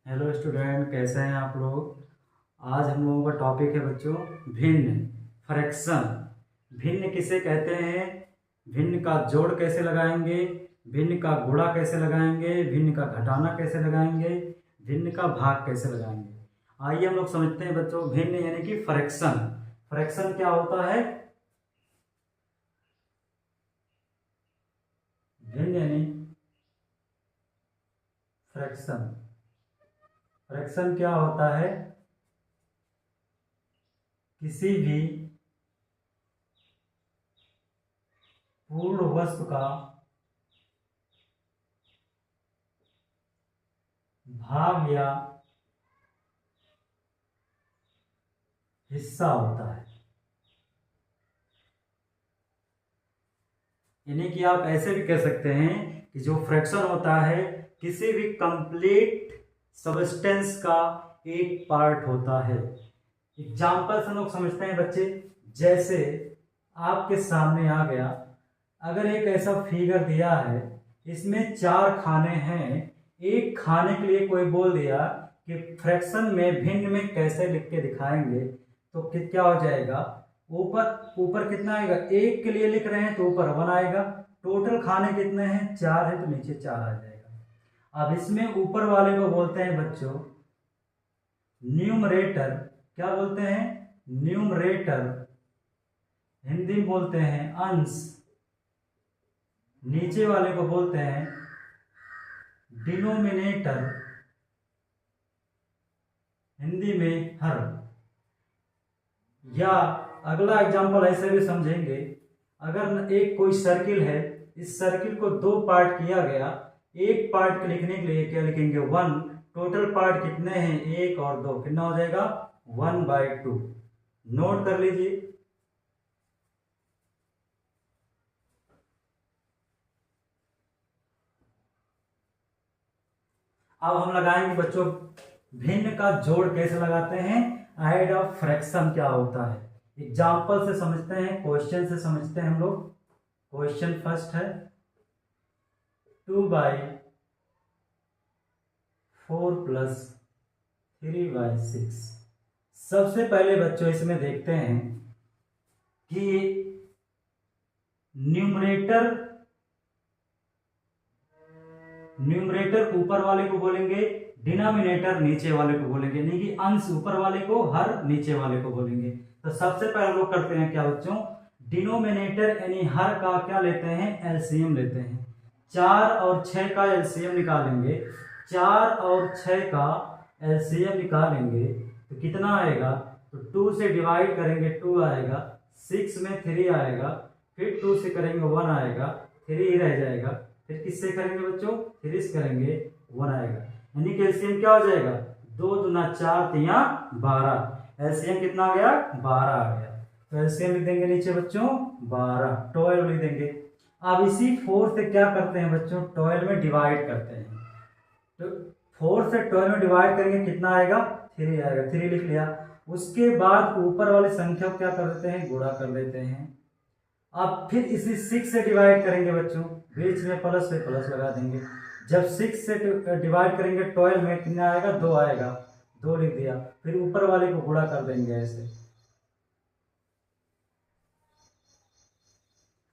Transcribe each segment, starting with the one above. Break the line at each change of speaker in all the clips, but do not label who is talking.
Hello student, कैसे हैं आप लोग। आज हम लोगों का टॉपिक है बच्चों भिन्न, फ्रैक्शन। भिन्न किसे कहते हैं, भिन्न का जोड़ कैसे लगाएंगे, भिन्न का गुणा कैसे लगाएंगे, भिन्न का घटाना कैसे लगाएंगे, भिन्न का भाग कैसे लगाएंगे। आइए हम लोग समझते हैं बच्चों भिन्न यानी कि फ्रैक्शन। फ्रैक्शन क्या होता है, भिन्न यानी फ्रैक्शन। फ्रैक्शन क्या होता है, किसी भी पूर्ण वस्तु का भाग या हिस्सा होता है। यानी कि आप ऐसे भी कह सकते हैं कि जो फ्रैक्शन होता है किसी भी कंप्लीट सब्सटेंस का एक पार्ट होता है। एग्जाम्पल से लोग समझते हैं बच्चे, जैसे आपके सामने आ गया, अगर एक ऐसा फिगर दिया है, इसमें 4 खाने हैं, एक खाने के लिए कोई बोल दिया कि फ्रैक्शन में भिन्न में कैसे लिख के दिखाएंगे, तो क्या हो जाएगा, ऊपर ऊपर कितना आएगा, एक के लिए लिख रहे हैं तो ऊपर 1 आएगा। टोटल खाने कितने हैं, 4 है तो नीचे 4 आ जाएगा। अब इसमें ऊपर वाले को बोलते हैं बच्चों न्यूमरेटर। क्या बोलते हैं, न्यूमरेटर। हिंदी में बोलते हैं अंश। नीचे वाले को बोलते हैं डिनोमिनेटर, हिंदी में हर। या अगला एग्जांपल ऐसे भी समझेंगे, अगर एक कोई सर्किल है, इस सर्किल को 2 पार्ट किया गया, एक पार्ट के लिखने के लिए क्या लिखेंगे 1, टोटल पार्ट कितने हैं 1 और 2, कितना हो जाएगा 1/2। नोट कर लीजिए। अब हम लगाएंगे बच्चों भिन्न का जोड़ कैसे लगाते हैं, ऐड ऑफ फ्रैक्शन क्या होता है। एग्जाम्पल से समझते हैं, क्वेश्चन से समझते हैं हम लोग। क्वेश्चन फर्स्ट है 2/4 + 3/6। सबसे पहले बच्चों इसमें देखते हैं कि न्यूमरेटर ऊपर वाले को बोलेंगे, डिनोमिनेटर नीचे वाले को बोलेंगे, यानी कि अंश ऊपर वाले को, हर नीचे वाले को बोलेंगे। तो सबसे पहले लोग करते हैं क्या बच्चों, डिनोमिनेटर यानी हर का क्या लेते हैं, एलसीएम लेते हैं। 4 और 6 का एलसीएम निकालेंगे, 4 और 6 का एलसीएम निकालेंगे तो कितना आएगा, तो 2 से डिवाइड करेंगे 2 आएगा, 6 में 3 आएगा, फिर 2 से करेंगे 1 आएगा, 3 ही रह जाएगा, फिर किससे करेंगे बच्चों, 3 से करेंगे 1 आएगा। यानी कि एलसीएम क्या हो जाएगा, 2 दूना 4 तिया 12। एलसीएम कितना आ गया, 12 आ गया। तो एलसीएम लिख देंगे नीचे बच्चों 12, 12 लिख देंगे। अब इसी 4 से क्या करते हैं बच्चों, 12 में डिवाइड करते हैं। तो 4 से 12 में डिवाइड करेंगे कितना आएगा, 3 आएगा, 3 लिख लिया। उसके बाद ऊपर वाली संख्या को क्या कर देते हैं, गुणा कर देते हैं। अब फिर इसी 6 से डिवाइड करेंगे बच्चों, बीच में प्लस से प्लस लगा देंगे। जब 6 से डिवाइड करेंगे 12 में कितना आएगा, 2 आएगा, 2 लिख दिया। फिर ऊपर वाले को गुणा कर देंगे ऐसे।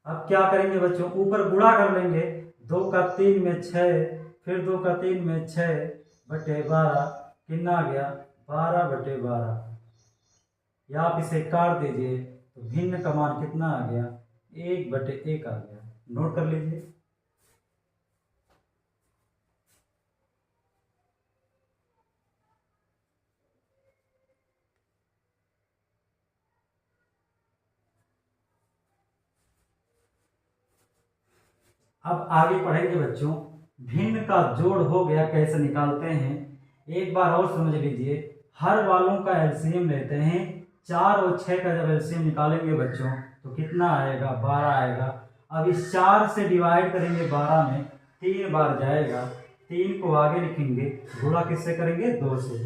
अब क्या करेंगे बच्चों, ऊपर गुणा कर लेंगे, 2 का 3 में 6, फिर 2 का 3 में 6/12, कितना आ गया 12/12। या आप इसे काट दीजिए तो भिन्न का मान कितना आ गया, 1/1 आ गया। नोट कर लीजिए। अब आगे पढ़ेंगे बच्चों, भिन्न का जोड़ हो गया कैसे निकालते हैं। एक बार और समझ लीजिए, हर वालों का एलसीएम लेते हैं, 4 और 6 का जब एलसीएम निकालेंगे बच्चों तो कितना आएगा, 12 आएगा। अब इस 4 से डिवाइड करेंगे 12 में, 3 बार जाएगा, 3 को आगे लिखेंगे, गुणा किससे करेंगे, 2 से।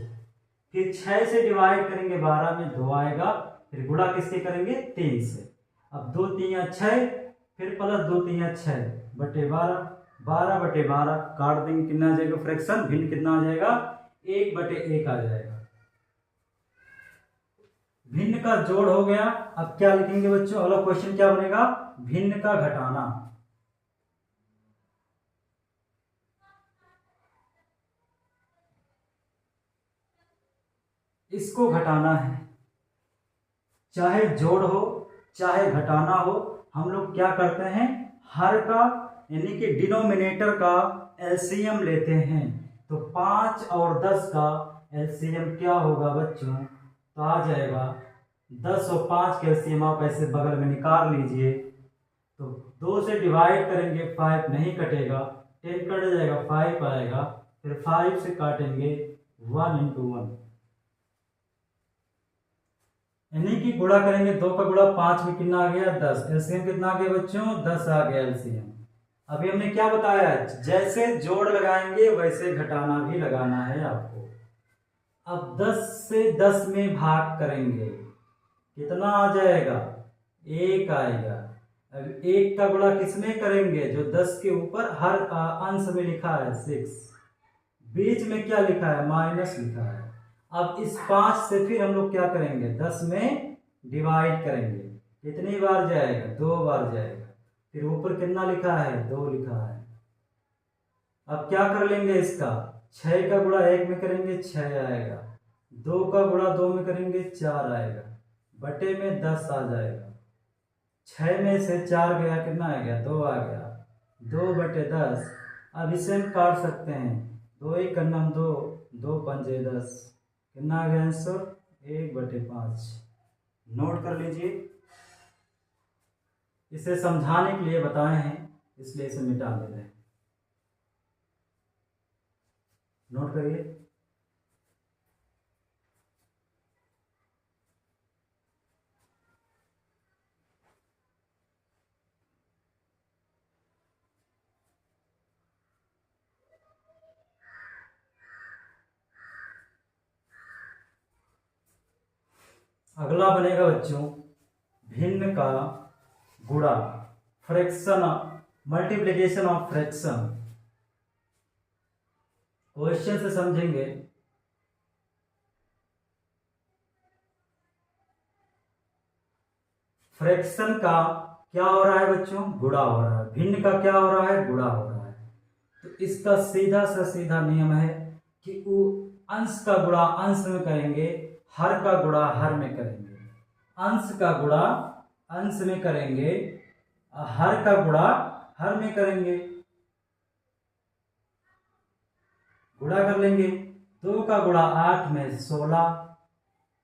फिर 6 से डिवाइड करेंगे 12 में, 2 आएगा, फिर गुणा किससे करेंगे, 3 से। अब 2 3 6, फिर प्लस 2 3 6/12, 12/12 काट देंगे, कितना आ जाएगा फ्रैक्शन, भिन्न कितना आ जाएगा 1/1 आ जाएगा। भिन्न का जोड़ हो गया। अब क्या लिखेंगे बच्चों, अगला क्वेश्चन क्या बनेगा, भिन्न का घटाना। इसको घटाना है, चाहे जोड़ हो चाहे घटाना हो, हम लोग क्या करते हैं, हर का यानी कि डिनोमिनेटर का एलसीएम लेते हैं। तो 5 और 10 का एलसीएम क्या होगा बच्चों, तो आ जाएगा 10 और 5 का एलसीएम आप ऐसे बगल में निकाल लीजिए। तो 2 से डिवाइड करेंगे 5 नहीं कटेगा, 10 कट जाएगा 5 आएगा, फिर 5 से काटेंगे 1 × 1, यानी कि गुणा करेंगे 2 का गुणा 5 में कितना आ गया 10, एलसीएम कितना आ गया बच्चों 10 आ गया एलसीएम। अभी हमने क्या बताया, जैसे जोड़ लगाएंगे वैसे घटाना भी लगाना है आपको। अब 10 से 10 में भाग करेंगे कितना आ जाएगा, 1 आएगा। अब 1 का गुणा किसमें करेंगे, जो 10 के ऊपर हर अंश में लिखा है 6, बीच में क्या लिखा है माइनस लिखा है। अब इस 5 से फिर हम लोग क्या करेंगे, 10 में डिवाइड करेंगे, कितनी बार जाएगा 2 बार जाएगा, फिर ऊपर कितना लिखा है 2 लिखा है। अब क्या कर लेंगे इसका, 6 का गुणा 1 में करेंगे 6 आएगा, 2 का गुणा 2 में करेंगे 4 आएगा, बटे में 10 आ जाएगा। 6 में से 4 गया कितना आ गया 2 आ गया, 2/10। अब इसे हम काट सकते हैं, 2 × 2, 2 × 5 = 10, कितना आ गया आंसर 1/5। नोट कर लीजिए, इसे समझाने के लिए बताए हैं इसलिए इसे मिटा दे रहे हैं, नोट करिए। अगला बनेगा बच्चों भिन्न का गुणा, fraction, multiplication of fraction. Question से समझेंगे। फ्रैक्शन का क्या हो रहा है बच्चों, गुणा हो रहा है, भिन्न का क्या हो रहा है, गुणा हो रहा है। तो इसका सीधा सा सीधा नियम है कि वो अंश का गुणा अंश में करेंगे, हर का गुणा हर में करेंगे, अंश का गुणा अंश में करेंगे, हर का गुणा हर में करेंगे। गुणा कर लेंगे, 2 का गुणा 8 में 16,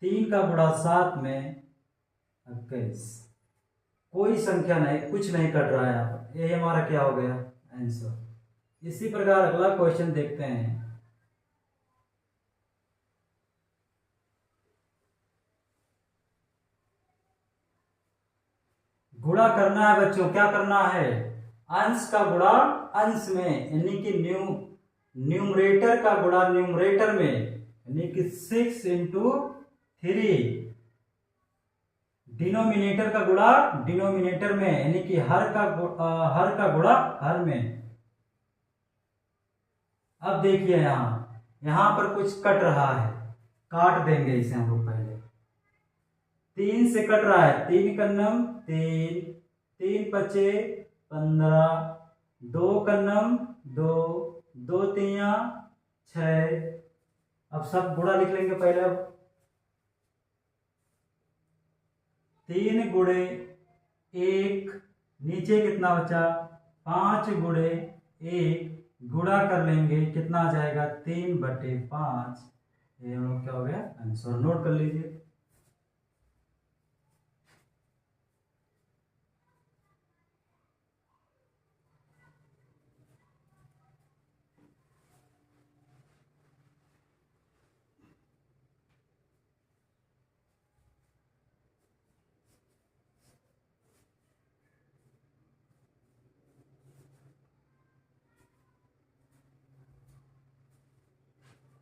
3 का गुणा 7 में 21। कोई संख्या नहीं, कुछ नहीं कट रहा है यहाँ पर, ये हमारा क्या हो गया आंसर। इसी प्रकार अगला क्वेश्चन देखते हैं। गुणा करना है बच्चों, क्या करना है, अंश का गुणा अंश में, यानी कि न्यूमरेटर का गुणा न्यूमरेटर में, यानी कि 6 × 3। डिनोमिनेटर का गुणा डिनोमिनेटर में, यानी कि हर का गुणा हर में। अब देखिए यहां पर कुछ कट रहा है, काट देंगे इसे हम लोग पहले। 3 से कट रहा है, 3 × 3, 3 × 5 = 15, 2 × 2, 2 × 3 = 6। अब सब गुणा लिख लेंगे पहले। अब 3 × 1, नीचे कितना बचा 5 × 1, गुणा कर लेंगे कितना आ जाएगा 3/5। ये हम लोग क्या हो गया आंसर, नोट कर लीजिए।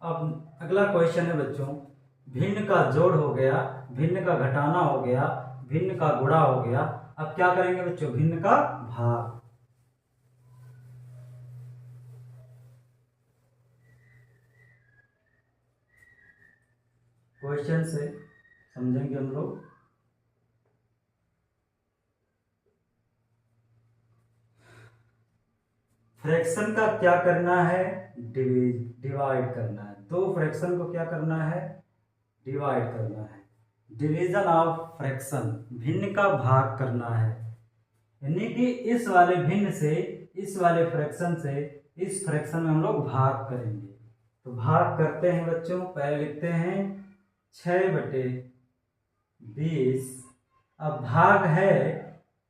अब अगला क्वेश्चन है बच्चों, भिन्न का जोड़ हो गया, भिन्न का घटाना हो गया, भिन्न का गुणा हो गया। अब क्या करेंगे बच्चों, भिन्न का भाग। क्वेश्चन से समझेंगे हम लोग। फ्रैक्शन का क्या करना है, डिवाइड करना है। दो फ्रैक्शन को क्या करना है, डिवाइड करना है। डिवीजन ऑफ फ्रैक्शन, भिन्न का भाग करना है, यानी कि इस वाले भिन्न से इस वाले फ्रैक्शन से इस फ्रैक्शन में हम लोग भाग करेंगे। तो भाग करते हैं बच्चों, पहले लिखते हैं 6/20। अब भाग है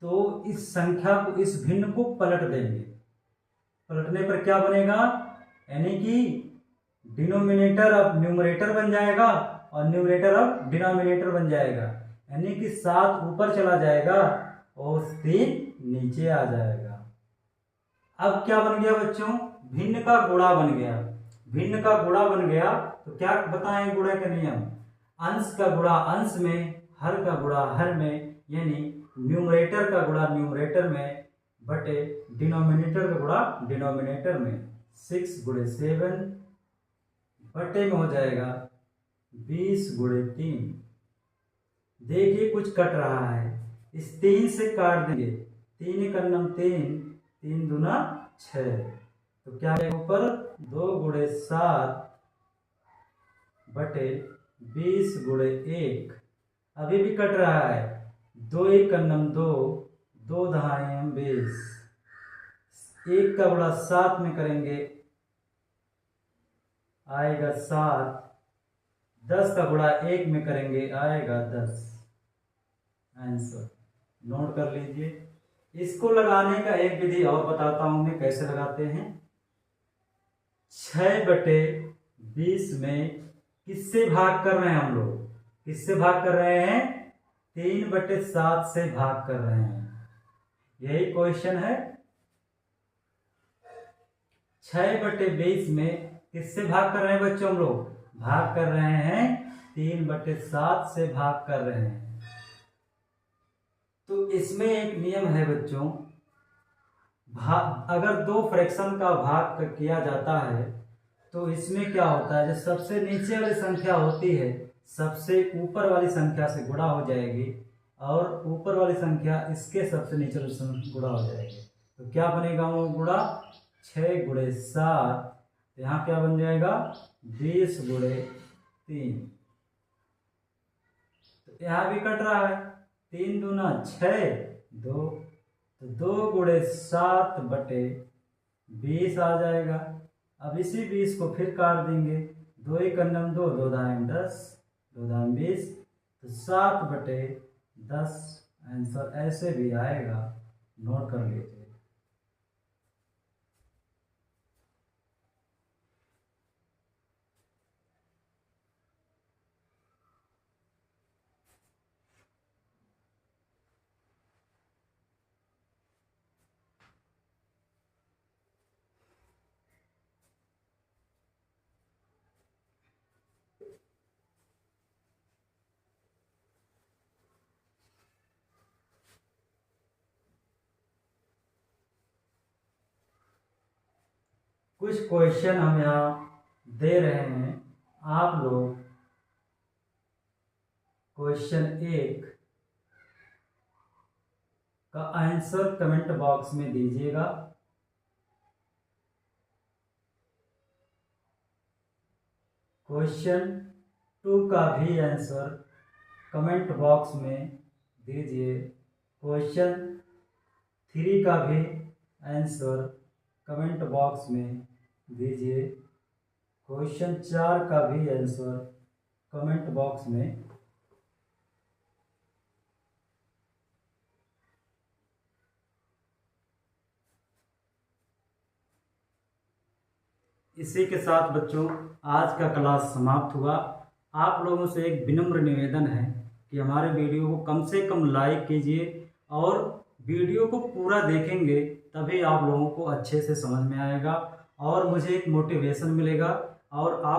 तो इस संख्या को, इस भिन्न को पलट देंगे। पलटने पर क्या बनेगा, यानी कि डिनोमिनेटर अब न्यूमरेटर बन जाएगा और न्यूमरेटर अब डिनोमिनेटर बन जाएगा, यानी कि 7 ऊपर चला जाएगा और 3 नीचे आ जाएगा। अब क्या बन गया बच्चों, भिन्न का गुणा बन गया। भिन्न का गुणा बन गया तो क्या बताएं गुणा का नियम, अंश का गुणा अंश में, हर का गुणा हर में, यानी न्यूमरेटर का गुणा न्यूमरेटर में बटे डिनोमिनेटर का गुणा डिनोमिनेटर में। 6 × 7 बटे में हो जाएगा 20 × 3। देखिए कुछ कट रहा है, इस 3 से काट देंगे, 3 का नम 3, 3 दूना 6, तो क्या है ऊपर 2 × 7 बटे 20 × 1। अभी भी कट रहा है, 2 1 का नम 2, 2 दहाई 20, 1 का गुणा 7 में करेंगे आएगा 7, 10 का गुणा 1 में करेंगे आएगा 10। आंसर नोट कर लीजिए। इसको लगाने का एक विधि और बताता हूं मैं कैसे लगाते हैं। 6/20 में किससे भाग कर रहे हैं हम लोग, किससे भाग कर रहे हैं, 3/7 से भाग कर रहे हैं। यही क्वेश्चन है। 6/20 में किससे भाग कर रहे हैं बच्चों, हम लोग भाग कर रहे हैं 3/7 से भाग कर रहे हैं। तो इसमें एक नियम है बच्चों, अगर दो फ्रैक्शन का भाग किया जाता है तो इसमें क्या होता है, जो सबसे नीचे वाली संख्या होती है सबसे ऊपर वाली संख्या से गुणा हो जाएगी और ऊपर वाली संख्या इसके सबसे नीचे वाली संख्या गुणा हो जाएगी। तो क्या बनेगा वो गुणा, 6 × 7, यहाँ क्या बन जाएगा 20 × 3। तो यहाँ भी कट रहा है, 3 दूना 6, 2, तो 2 × 7 बटे 20 आ जाएगा। अब इसी 20 को फिर काट देंगे, 2 1 का नम 2, 2 दाएं 10, 2 दाएं 20, तो 7/10 आंसर ऐसे भी आएगा, नोट कर लीजिए। कुछ क्वेश्चन हम यहाँ दे रहे हैं, आप लोग क्वेश्चन 1 का आंसर कमेंट बॉक्स में दीजिएगा। क्वेश्चन 2 का भी आंसर कमेंट बॉक्स में दीजिए। क्वेश्चन 3 का भी आंसर कमेंट बॉक्स में दीजिए। क्वेश्चन 4 का भी आंसर कमेंट बॉक्स में। इसी के साथ बच्चों आज का क्लास समाप्त हुआ। आप लोगों से एक विनम्र निवेदन है कि हमारे वीडियो को कम से कम लाइक कीजिए और वीडियो को पूरा देखेंगे तभी आप लोगों को अच्छे से समझ में आएगा और मुझे एक मोटिवेशन मिलेगा और आप